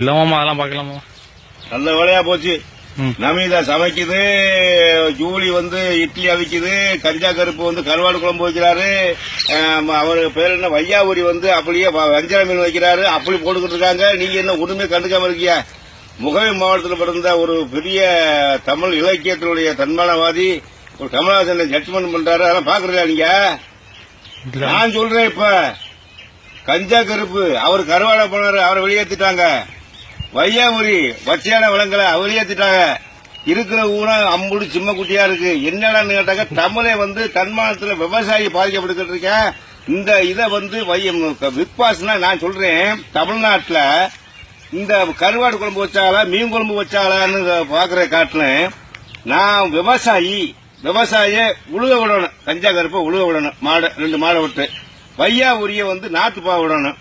இல்லமாமா அதெல்லாம் பாக்கலாமா. நல்ல வேலையா போச்சு. நமீதா சமைக்குது, ஜூலி இட்லி அவிக்குது, கஞ்சா கருப்பு கருவாடு குழம்பு வைக்கிறாரு, அவரு பேர் என்ன வையாபுரி அப்படியே வஞ்சர மீன் வைக்கிறாரு, அப்படி போட்டுக்கிட்டு இருக்காங்க. நீங்க என்ன ஒண்ணுமே கண்டுக்காம இருக்கியா? முகவை மாவட்டத்தில் பிறந்த ஒரு பெரிய தமிழ் இலக்கியத்தினுடைய தன்மானவாதி ஒரு கமலஹாசன் ஜட்ஜ்மெண்ட் பண்றாரு. அதெல்லாம் பாக்குறீங்களா நீங்க? நான் சொல்றேன், இப்ப கஞ்சா கருப்பு அவர் கருவாடை போனாரு, அவரை வெளியேற்றிட்டாங்க. வையாபுரி வச்சையான விலங்குல வெளியேற்றிட்டாங்க. இருக்கிற ஊரா அம்புடு சிம்ம குட்டியா இருக்கு. என்னடான்னு கேட்டாங்க, தமிழை தன்மானத்துல விவசாயி பாதிக்கப்பட்டு இருக்கேன். இந்த இதை பிக் பாஸ்னா நான் சொல்றேன், தமிழ்நாட்டுல இந்த கருவாடு குழம்பு வச்சாலா மீன் குழம்பு வச்சாலான்னு பாக்குற காட்டுல நான் விவசாய உழுக விடணும். கஞ்சா கருப்பை உழுக விடணும். மாடு 2 மாடை விட்டு வையாபுரிய நாட்டுப்பா விடணும்.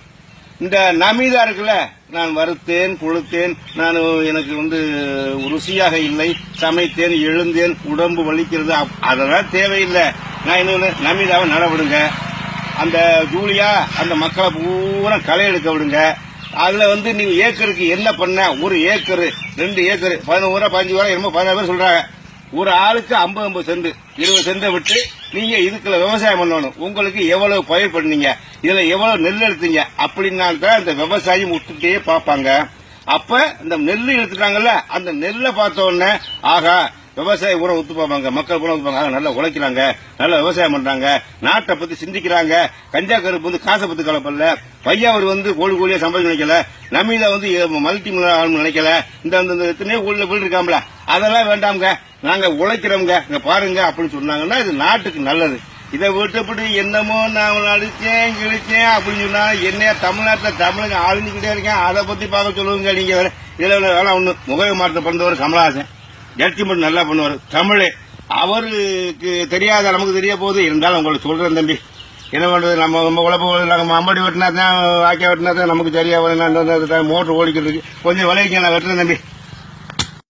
இந்த நமீதா இருக்குல்ல, நான் வறுத்தேன் புழுத்தேன், நான் எனக்கு ருசியாக இல்லை, சமைத்தேன் எழுந்தேன் உடம்பு வலிக்கிறது, அதெல்லாம் தேவையில்லை. நான் இன்னொன்னு நமீதாவை நடவிடுங்க. அந்த ஜூலியா அந்த மக்களை பூரா களை எடுக்க விடுங்க. அதுல நீங்க ஏக்கருக்கு என்ன பண்ண, ஒரு ஏக்கரு 2 ஏக்கரு 11 15 என்னமோ 16 பேர் சொல்றாங்க. ஒரு ஆளுக்கு 50 சென்ட் 20 சென்ட் விட்டு நீங்க இதுக்குள்ள விவசாயம் பண்ணணும். உங்களுக்கு எவ்வளவு பயிர் பண்ணீங்க, இதுல எவ்வளவு நெல் எடுத்தீங்க அப்படின்னால்தான் இந்த விவசாயம் விட்டுட்டே பார்ப்பாங்க. அப்ப இந்த நெல் எடுத்துட்டாங்கல்ல, அந்த நெல்லை பார்த்த உடனே ஆகா விவசாய பூரா ஒத்து பார்ப்பாங்க, மக்கள் பூரா ஒத்து பார்ப்பாங்க, நல்லா உழைக்கிறாங்க, நல்லா விவசாயம் பண்றாங்க, நாட்டை பத்தி சிந்திக்கிறாங்க. கஞ்சா கருப்பு காசை பத்தி கலப்பல்ல. வையாவர் கோழியா சம்பாதிக்க நினைக்கல. நமீதா மல்டி மில்லியன் நினைக்கல. இந்த எத்தனையோ ஊழல வீடு இருக்காமல, அதெல்லாம் வேண்டாம்ங்க, நாங்க உழைக்கிறோம்ங்க, இங்க பாருங்க அப்படின்னு சொன்னாங்கன்னா இது நாட்டுக்கு நல்லது. இதை விட்டுப்பட்டு என்னமோ நான் அடிச்சேன் கிழிச்சேன் அப்படின்னு சொன்னா என்ன, தமிழ்நாட்டில் தமிழுங்க ஆளுந்துகிட்டே இருக்கேன், அதை பத்தி பார்க்க சொல்லுவீங்க நீங்க. இதுல வேலை ஒண்ணு முகவை மாற்றம் பண்ணவர் கமலஹாசன் ஜட்ஜ்மெண்ட் நல்லா பண்ணுவார். தமிழ் அவருக்கு தெரியாத நமக்கு தெரிய போகுது. இருந்தாலும் உங்களுக்கு சொல்றேன் தம்பி, என்ன பண்றது, நம்ம உழப்பு நம்ம அம்படி வெட்டினா தான் வாக்கிய வெட்டினா தான் நமக்கு சரியா மோட்டர் ஓடிக்கிட்டு இருக்கு. கொஞ்சம் விளைவிக்க நான் வெட்டுறேன் தம்பி.